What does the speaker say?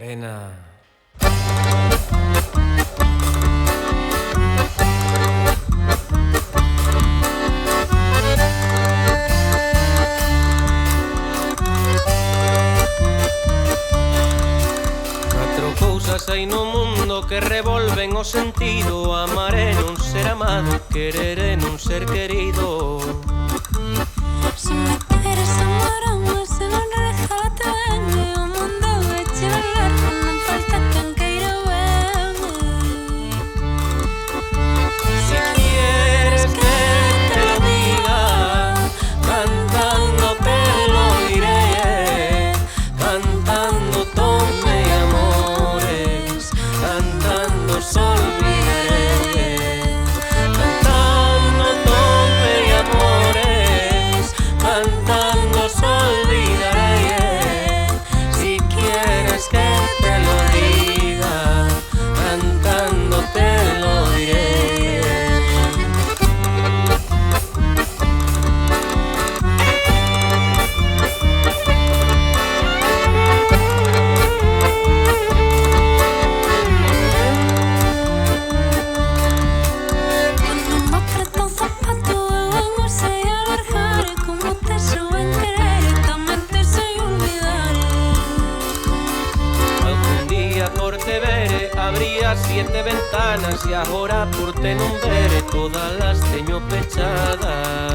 Pena. Catro cousas hai no mundo que revolven o sentido: amar e non ser amado, querer e non ser querido. Se me queres amor, se non regálate ben, o mundo eche de largo, non falta quen queira ben. Si quieres que te lo diga, cantando te lo diré, cantando tombe y amores, cantando sol olvidaré, cantando tombe y amores, cantando sol olvidaré. Si quieres que te lo diga, cantando te lo diré. Cando me apreta un zapato, eu non sei alargar, como te suben querer, tamén te sei olvidar. Algún día por te vere abría 7 ventanas, e agora por te non vere todas las teño pechadas.